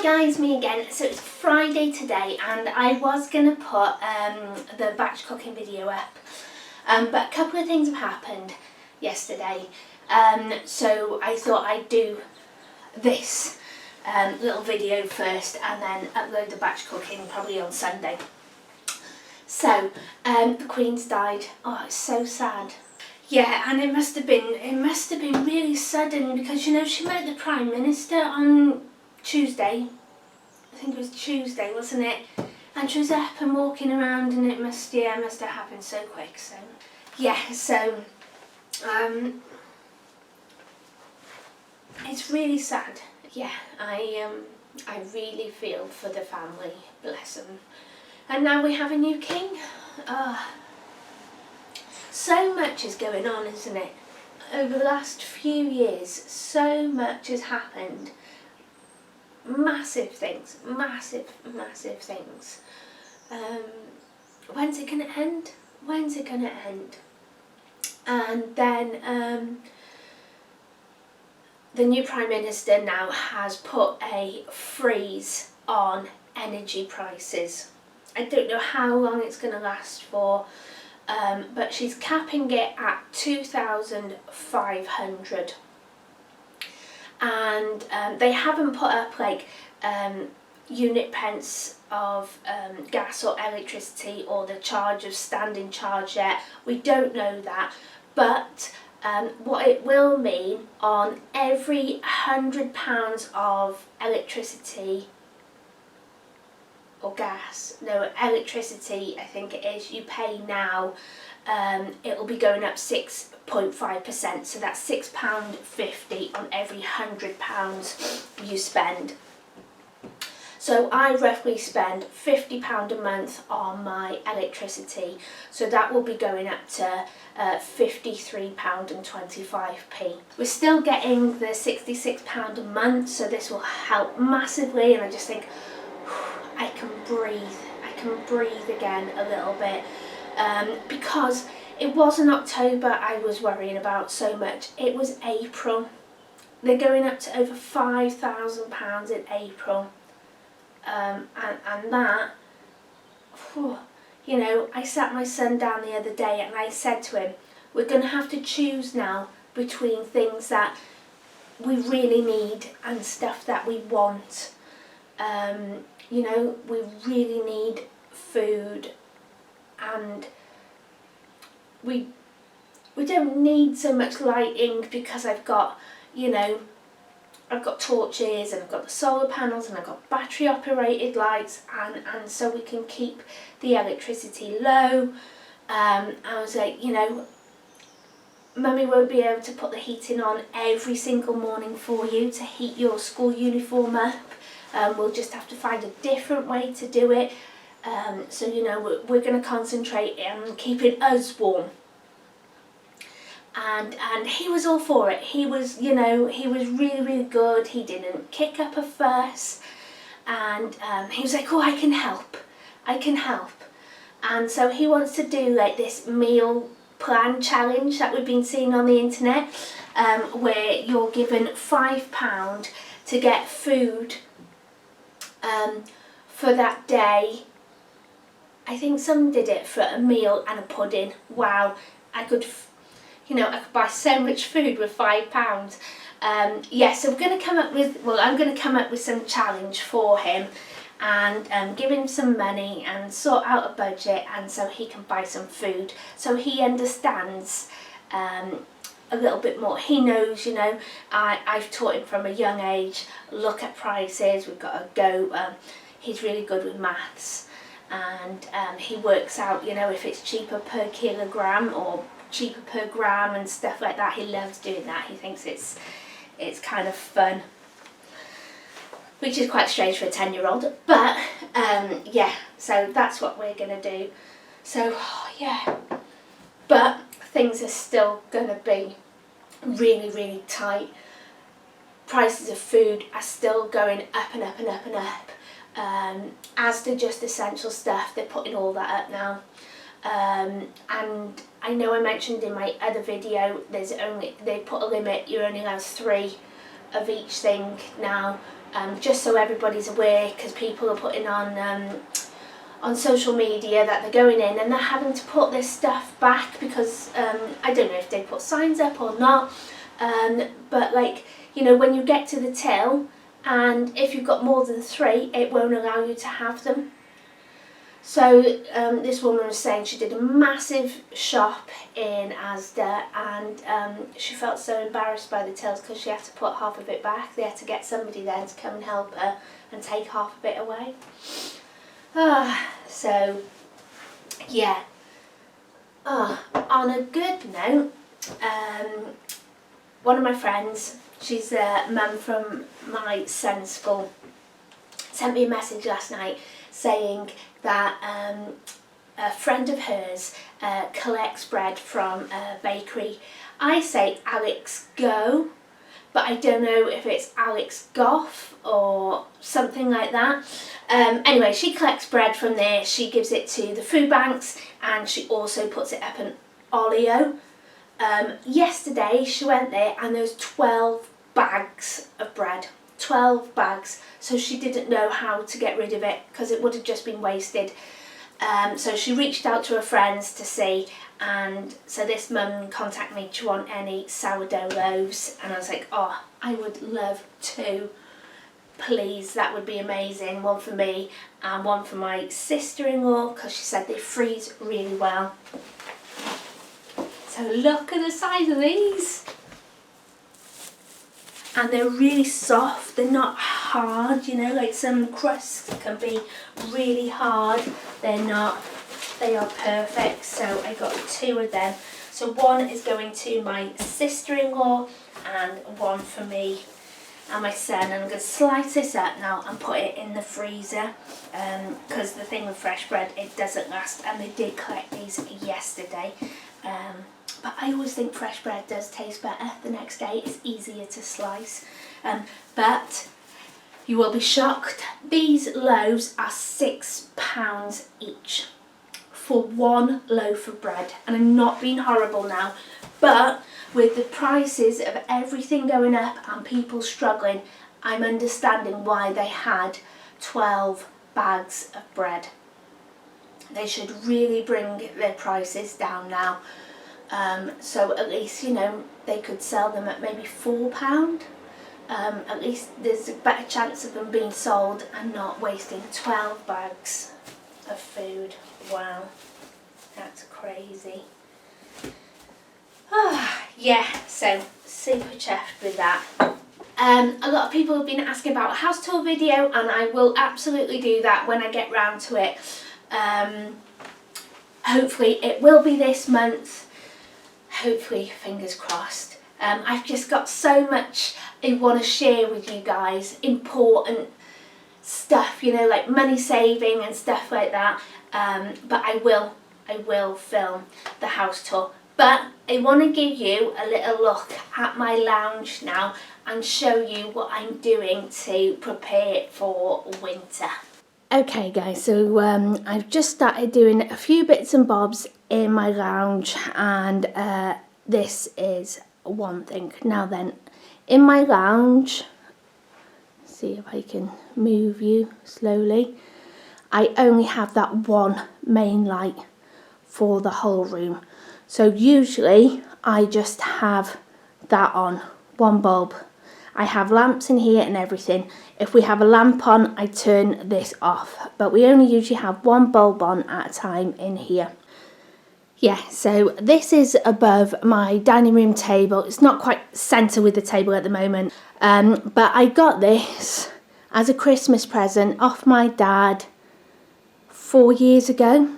guys, me again. So it's Friday today and I was going to put the batch cooking video up, but a couple of things have happened yesterday, so I thought I'd do this little video first and then upload the batch cooking probably on Sunday. So the Queen's died. Oh, it's so sad. Yeah, and it must have been really sudden because, you know, she met the Prime Minister on Tuesday. I think it was Tuesday, wasn't it? And she was up and walking around, and it must have happened so quick. So yeah, so it's really sad. Yeah, I really feel for the family, bless them. And now we have a new king. So much is going on, isn't it? Over the last few years, so much has happened. Massive things, massive things. When's it going to end? When's it going to end? And then the new Prime Minister now has put a freeze on energy prices. I don't know how long it's going to last for. But she's capping it at 2,500, and they haven't put up like unit pence of gas or electricity or the charge of standing charge yet. We don't know that, but what it will mean on every £100 of electricity or gas, no, electricity I think it is, you pay now, it will be going up 6.5%, so that's £6.50 on every £100 you spend. So I roughly spend £50 a month on my electricity, so that will be going up to £53.25. We're still getting the £66 a month, so this will help massively, and I just think I can breathe again a little bit, because it wasn't October I was worrying about so much, it was April. They're going up to over £5,000 in April, and that, whew, you know, I sat my son down the other day and I said to him, we're going to have to choose now between things that we really need and stuff that we want. You know, we really need food, and we don't need so much lighting because I've got, you know, I've got torches and I've got the solar panels and I've got battery operated lights, and so we can keep the electricity low. I was like, you know, Mummy won't be able to put the heating on every single morning for you to heat your school uniform up. We'll just have to find a different way to do it. So, you know, we're going to concentrate on keeping us warm. And he was all for it. He was, you know, he was really good. He didn't kick up a fuss. And he was like, oh, I can help. And so he wants to do like this meal plan challenge that we've been seeing on the internet, where you're given £5 to get food for that day. I think some did it for a meal and a pudding. Wow, I could buy so much food with £5. Yeah, so we're going to come up with, well, I'm going to come up with some challenge for him and give him some money and sort out a budget, and so he can buy some food, so he understands a little bit more. He knows, you know, I've taught him from a young age, look at prices, we've got to go, he's really good with maths, and he works out, you know, if it's cheaper per kilogram or cheaper per gram and stuff like that. He loves doing that. He thinks it's kind of fun, which is quite strange for a 10-year-old, but yeah, so that's what we're going to do. So yeah, but things are still going to be really tight. Prices of food are still going up and up, as do just essential stuff. They're putting all that up now, and I know I mentioned in my other video, they put a limit, you're only allowed 3 of each thing now, just so everybody's aware, because people are putting on social media that they're going in and they're having to put this stuff back because I don't know if they put signs up or not, but like, you know, when you get to the till and if you've got more than 3, it won't allow you to have them. So this woman was saying she did a massive shop in Asda, and she felt so embarrassed by the tills because she had to put half of it back. They had to get somebody there to come and help her and take half of it away. So yeah. On a good note, one of my friends, she's a mum from my son's school, sent me a message last night saying that a friend of hers collects bread from a bakery. I say Alex Go, but I don't know if it's Alex Goff or something like that. Anyway, she collects bread from there, she gives it to the food banks, and she also puts it up in Olio. Yesterday she went there and there's 12 bags of bread. 12 bags. So she didn't know how to get rid of it because it would have just been wasted. So she reached out to her friends to see, and so this mum contacted me, do you want any sourdough loaves? And I was like, oh, I would love 2. Please, that would be amazing. 1 for me and 1 for my sister-in-law, because she said they freeze really well. So look at the size of these. And they're really soft, they're not hard, you know, like some crusts can be really hard. They're not, they are perfect. So I got 2 of them. So 1 is going to my sister-in-law and 1 for me and my son. And I'm going to slice this up now and put it in the freezer, because the thing with fresh bread, it doesn't last, and they did collect these yesterday. But I always think fresh bread does taste better the next day. It's easier to slice. But you will be shocked. These loaves are £6 each for 1 loaf of bread. And I'm not being horrible now, but with the prices of everything going up and people struggling, I'm understanding why they had 12 bags of bread. They should really bring their prices down now. So at least, you know, they could sell them at maybe £4. At least there's a better chance of them being sold and not wasting 12 bags of food. Wow, that's crazy. Yeah, so super chuffed with that. A lot of people have been asking about a house tour video, and I will absolutely do that when I get round to it. Hopefully it will be this month. Hopefully, fingers crossed. I've just got so much I want to share with you guys, important stuff, you know, like money saving and stuff like that. But I will film the house tour. But I want to give you a little look at my lounge now and show you what I'm doing to prepare for winter. Okay guys, so I've just started doing a few bits and bobs in my lounge, and this is one thing. Now then, in my lounge, see if I can move you slowly, I only have that one main light for the whole room. So usually I just have that on, one bulb. I have lamps in here and everything. If we have a lamp on, I turn this off. But we only usually have one bulb on at a time in here. Yeah, so this is above my dining room table. It's not quite centre with the table at the moment. But I got this as a Christmas present off my dad 4 years ago.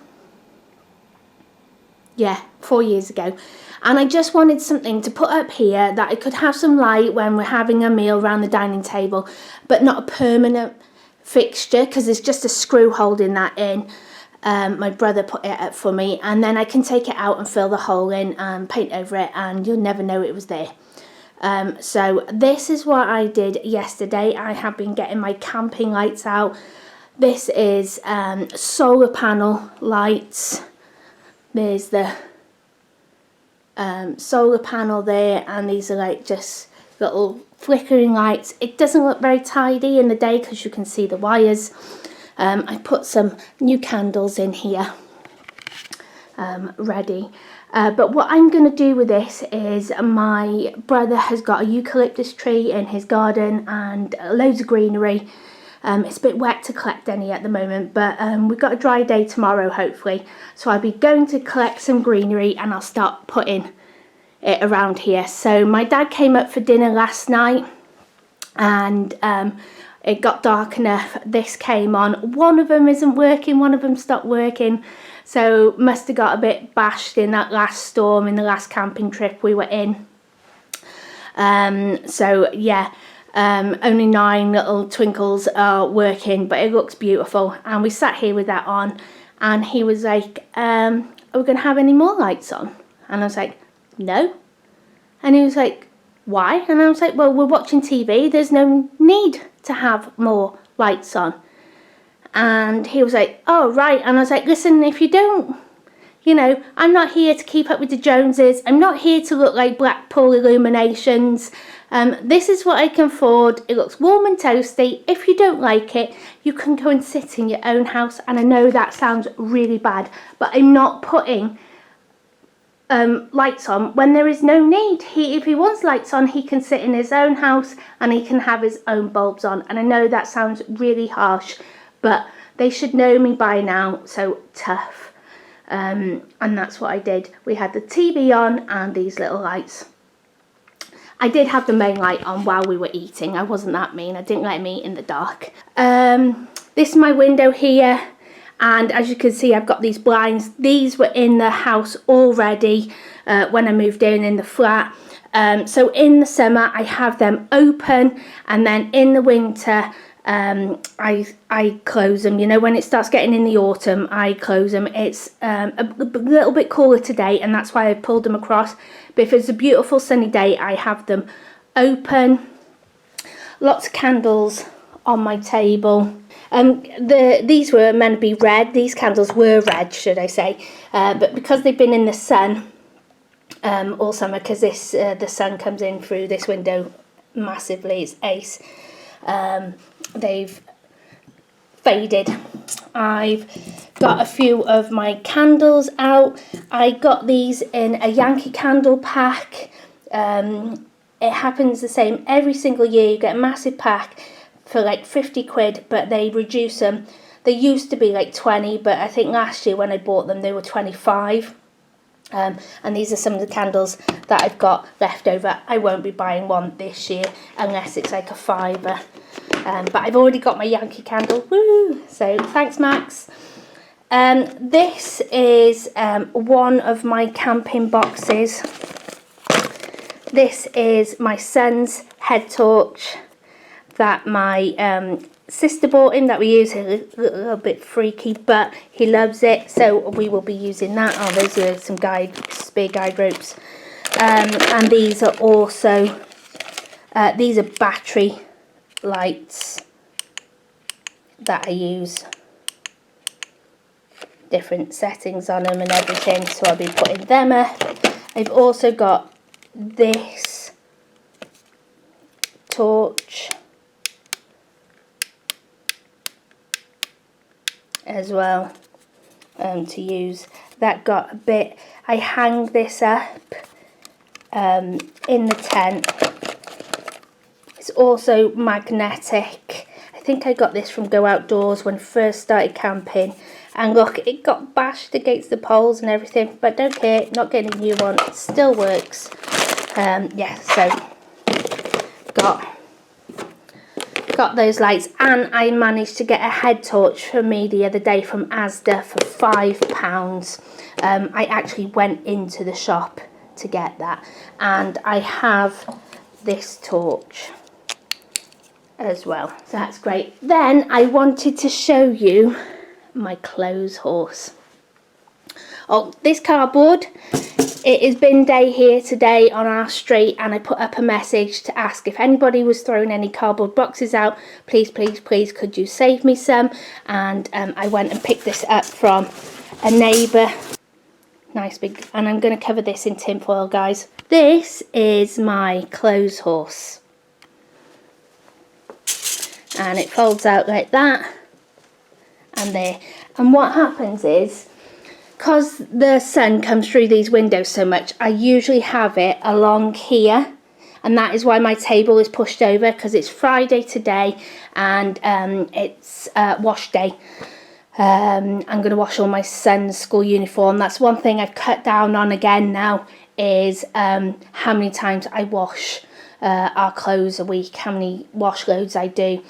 Yeah, 4 years ago. And I just wanted something to put up here that I could have some light when we're having a meal around the dining table, but not a permanent fixture, because there's just a screw holding that in. My brother put it up for me, and then I can take it out and fill the hole in and paint over it, and you'll never know it was there. So this is what I did yesterday. I have been getting my camping lights out. This is solar panel lights. There's the solar panel there, and these are like just little flickering lights. It doesn't look very tidy in the day because you can see the wires. I put some new candles in here ready. But what I'm going to do with this is, my brother has got a eucalyptus tree in his garden and loads of greenery. It's a bit wet to collect any at the moment, but we've got a dry day tomorrow hopefully, so I'll be going to collect some greenery and I'll start putting it around here. So my dad came up for dinner last night and it got dark enough. This came on. One of them isn't working, one of them stopped working, so must have got a bit bashed in that last storm, in the last camping trip we were in. So yeah, only 9 little twinkles are working, but it looks beautiful. And we sat here with that on and he was like, are we going to have any more lights on? And I was like, no. And he was like, why? And I was like, well, we're watching TV, there's no need to have more lights on. And he was like, oh right. And I was like, listen, if you don't, you know, I'm not here to keep up with the Joneses, I'm not here to look like Blackpool Illuminations. This is what I can afford. It looks warm and toasty. If you don't like it, you can go and sit in your own house. And I know that sounds really bad, but I'm not putting lights on when there is no need. If he wants lights on, he can sit in his own house and he can have his own bulbs on. And I know that sounds really harsh, but they should know me by now, so tough. And that's what I did. We had the TV on and these little lights. I did have the main light on while we were eating. I wasn't that mean. I didn't let him eat in the dark. This is my window here. And as you can see, I've got these blinds. These were in the house already when I moved in the flat. So in the summer, I have them open. And then in the winter, I close them. You know, when it starts getting in the autumn, I close them. It's a little bit cooler today, and that's why I pulled them across. But if it's a beautiful sunny day, I have them open. Lots of candles on my table. These were meant to be red. These candles were red, should I say, but because they've been in the sun all summer, because the sun comes in through this window massively, it's ace. They've faded. I've got a few of my candles out. I got these in a Yankee candle pack. It happens the same every single year. You get a massive pack for like 50 quid, but they reduce them. They used to be like 20, but I think last year when I bought them they were 25. And these are some of the candles that I've got left over. I won't be buying one this year unless it's like a £5. But I've already got my Yankee candle. Woo! So thanks, Max. This is one of my camping boxes. This is my son's head torch that my sister bought him, that we use. A little bit freaky, but he loves it, so we will be using that. Oh, those are some spear guide ropes. And these are also these are battery lights that I use. Different settings on them and everything, so I'll be putting them up. I've also got this torch as well to use. That got a bit, I hang this up in the tent. It's also magnetic. I think I got this from Go Outdoors when I first started camping, and look, it got bashed against the poles and everything, but don't care, not getting a new one, it still works. Yeah, so got those lights, and I managed to get a head torch for me the other day from Asda for £5. I actually went into the shop to get that, and I have this torch as well, so that's great. Then I wanted to show you my clothes horse. Oh, this cardboard, it is bin day here today on our street, and I put up a message to ask if anybody was throwing any cardboard boxes out. Please, please, please, could you save me some? And I went and picked this up from a neighbour. Nice big, and I'm going to cover this in tin foil, guys. This is my clothes horse. and it folds out like that and there. And what happens is, because the sun comes through these windows so much, I usually have it along here, and that is why my table is pushed over, because it's Friday today and it's wash day. I'm going to wash all my son's school uniform. That's one thing I've cut down on again now, is how many times I wash our clothes a week, how many wash loads I do.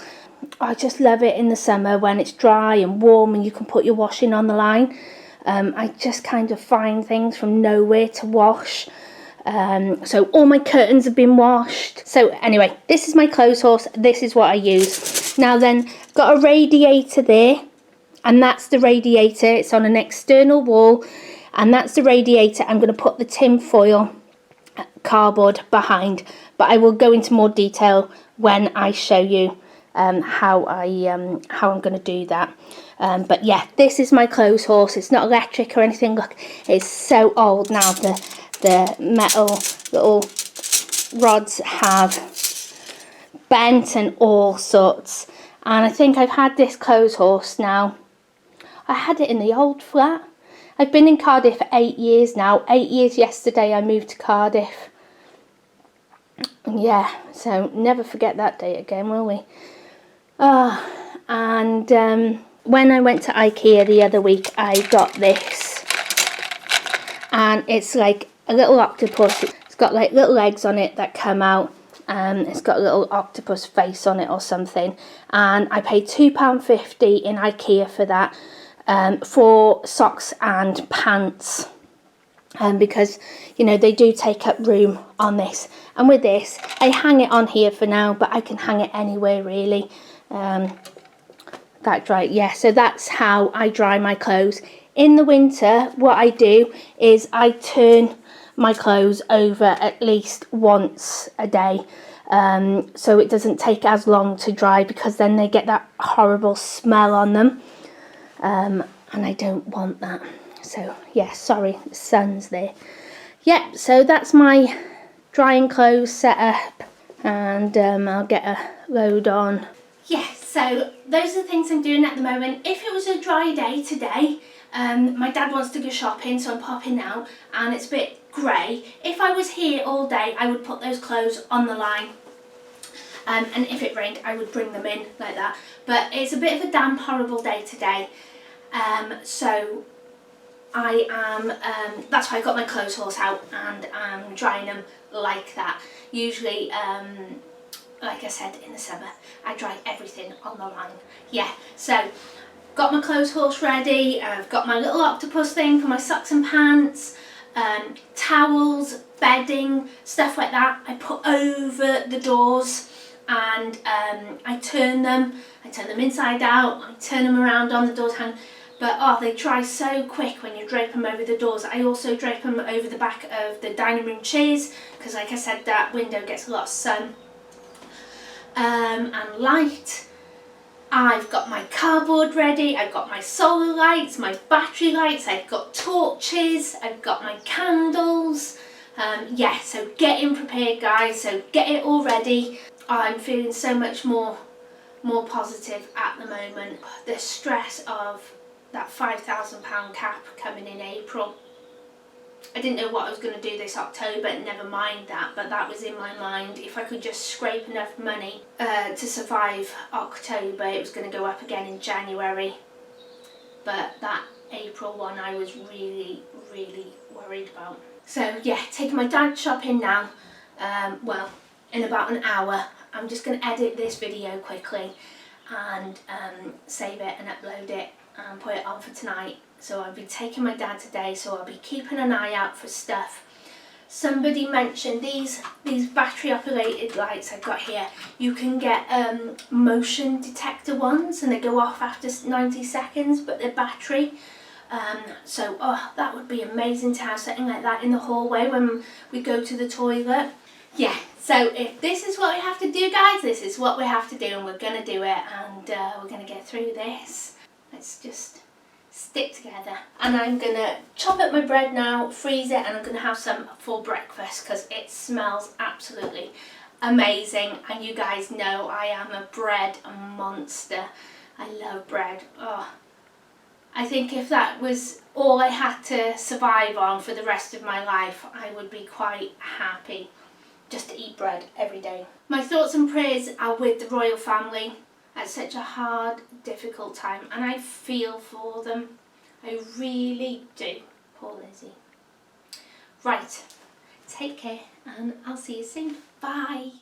I just love it in the summer when it's dry and warm and you can put your washing on the line. I just kind of find things from nowhere to wash. So all my curtains have been washed. So anyway, this is my clothes horse. This is what I use. Now then, got a radiator there, and that's the radiator. It's on an external wall, and that's the radiator. I'm going to put the tin foil cardboard behind, but I will go into more detail when I show you how I'm going to do that. But yeah, this is my clothes horse. It's not electric or anything. Look, it's so old now. The metal little rods have bent and all sorts. And I think I've had this clothes horse now. I had it in the old flat. I've been in Cardiff for 8 years now. 8 years yesterday I moved to Cardiff. Yeah, so never forget that day again, will we? And when I went to IKEA the other week, I got this. And it's like a little octopus. It's got like little legs on it that come out. It's got a little octopus face on it or something. And I paid £2.50 in IKEA for that, for socks and pants. Because, you know, they do take up room on this. And with this, I hang it on here for now, but I can hang it anywhere really. That dry, yeah, so that's how I dry my clothes. In the winter, what I do is I turn my clothes over at least once a day, so it doesn't take as long to dry, because then they get that horrible smell on them, and I don't want that. So yeah, sorry, the sun's there. Yeah, so that's my drying clothes set up, and I'll get a load on. Yeah, so those are the things I'm doing at the moment. If it was a dry day today, my dad wants to go shopping, so I'm popping out, and it's a bit grey. If I was here all day, I would put those clothes on the line, and if it rained, I would bring them in like that. But it's a bit of a damp, horrible day today, so I am, that's why I got my clothes horse out, and I'm drying them like that. Usually, like I said, in the summer, I dry everything on the line. Yeah, so got my clothes horse ready. I've got my little octopus thing for my socks and pants, towels, bedding, stuff like that. I put over the doors, and I turn them inside out. I turn them around on the doors hang. But oh, they dry so quick when you drape them over the doors. I also drape them over the back of the dining room chairs, because like I said, that window gets a lot of sun and light. I've got my cardboard ready, I've got my solar lights, my battery lights, I've got torches, I've got my candles. Yeah, so getting prepared, guys, so get it all ready. I'm feeling so much more positive at the moment. The stress of that £5,000 cap coming in April. I didn't know what I was going to do this October, never mind that, but that was in my mind. If I could just scrape enough money to survive October, it was going to go up again in January. But that April one I was really, really worried about. So yeah, taking my dad shopping now, well, in about an hour. I'm just going to edit this video quickly and save it and upload it and put it on for tonight. So I'll be taking my dad today, so I'll be keeping an eye out for stuff. Somebody mentioned these battery operated lights I've got here. You can get motion detector ones, and they go off after 90 seconds, but they're battery. So oh, that would be amazing to have something like that in the hallway when we go to the toilet. Yeah, so if this is what we have to do, guys, this is what we have to do, and we're going to do it, and we're going to get through this. Let's just stick together. And I'm going to chop up my bread now, freeze it, and I'm going to have some for breakfast, because it smells absolutely amazing, and you guys know I am a bread monster. I love bread. Oh, I think if that was all I had to survive on for the rest of my life, I would be quite happy just to eat bread every day. My thoughts and prayers are with the royal family at such a hard, difficult time, and I feel for them. I really do. Poor Lizzie. Right, take care, and I'll see you soon. Bye.